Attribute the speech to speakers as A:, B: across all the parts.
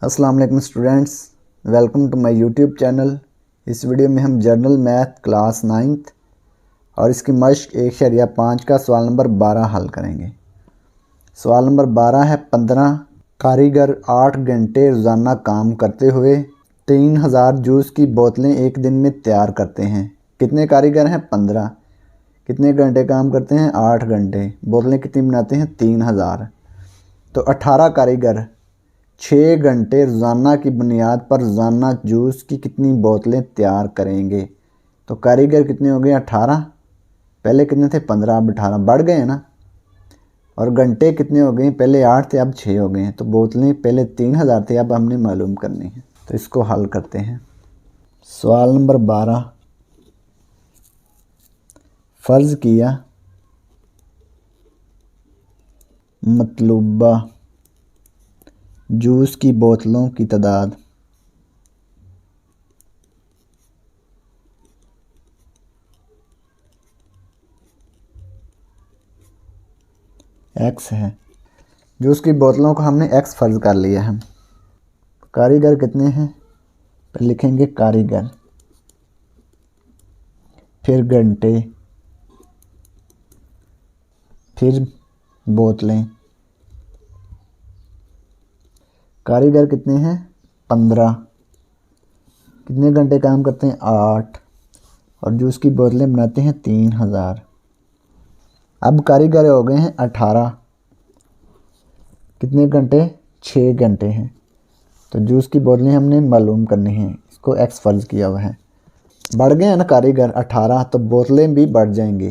A: अस्सलाम वालेकुम students, welcome to my YouTube channel. इस वीडियो में हम जनरल मैथ क्लास 9th और इसकी मश्क 1.5 का सवाल नंबर 12 हल करेंगे। सवाल नंबर 12 है 15 कारीगर 8 घंटे रोज़ाना काम करते हुए 3000 जूस की बोतलें एक दिन में तैयार करते हैं। कितने कारीगर हैं? 15। कितने घंटे काम करते हैं? 8 घंटे। बोतलें कितनी बनाते हैं? 3000। तो 18 कारीगर 6 घंटे रोज़ाना की बुनियाद पर रोज़ाना जूस की कितनी बोतलें तैयार करेंगे? तो कारीगर कितने हो गए? 18। पहले कितने थे? 15। अब 18 बढ़ गए हैं ना। और घंटे कितने हो गए? पहले 8 थे, अब 6 हो गए हैं। तो बोतलें पहले 3000 थे, अब हमने मालूम करनी है। तो इसको हल करते हैं। सवाल नंबर 12, फ़र्ज़ किया मतलूबा जूस की बोतलों की तादाद x है। जूस की बोतलों को हमने x फ़र्ज़ कर लिया है। कारीगर कितने हैं? पर लिखेंगे कारीगर, फिर घंटे, फिर बोतलें। कारीगर कितने हैं? 15। कितने घंटे काम करते हैं? 8। और जूस की बोतलें बनाते हैं 3000। अब कारीगर हो गए हैं 18। कितने घंटे? 6 घंटे हैं। तो जूस की बोतलें हमने मालूम करनी हैं, इसको x फ़र्ज़ किया हुआ है। बढ़ गए हैं ना कारीगर 18, तो बोतलें भी बढ़ जाएंगी।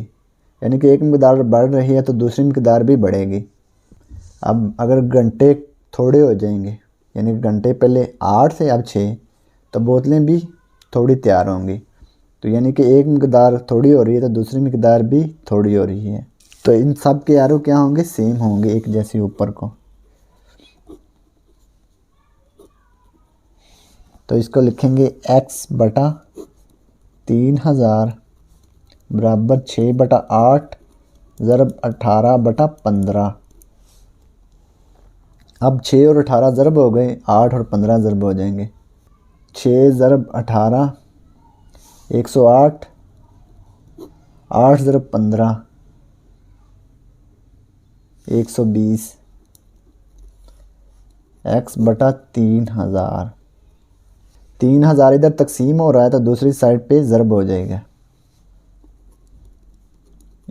A: यानी कि एक मकदार बढ़ रही है तो दूसरी मकदार भी बढ़ेगी। अब अगर घंटे थोड़े हो जाएंगे, यानी घंटे पहले 8 थे, अब 6, तो बोतलें भी थोड़ी तैयार होंगी। तो यानी कि एक मकदार थोड़ी हो रही है तो दूसरी मकदार भी थोड़ी हो रही है। तो इन सब के एरो क्या होंगे? सेम होंगे, एक जैसे ऊपर को। तो इसको लिखेंगे x बटा 3000 बराबर 6/8 ज़रब 18 बटा 15। अब 6 और 18 ज़रब हो गए, 8 और 15 ज़रब हो जाएंगे। 6 ज़रब 18 108, 8 ज़रब 15 120, x बटा 3000। 3000 इधर तकसीम हो रहा है तो दूसरी साइड पे ज़रब हो जाएगा।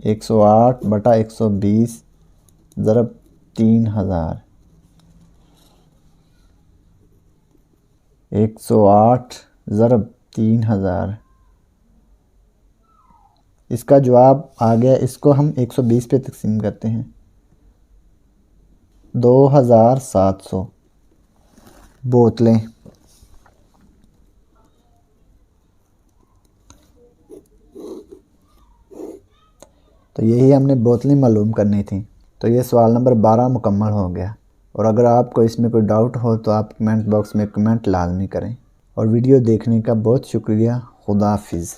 A: 108 बटा 120 ज़रब 3000। 108 ज़रब 3000। इसका जवाब आ गया। इसको हम 120 पे तकसीम करते हैं। 2700 बोतलें। तो यही हमने बोतलें मालूम करनी थी। तो ये सवाल नंबर 12 मुकम्मल हो गया। और अगर आपको इसमें कोई डाउट हो तो आप कमेंट बॉक्स में कमेंट लाजमी करें। और वीडियो देखने का बहुत शुक्रिया। खुदा हाफिज़।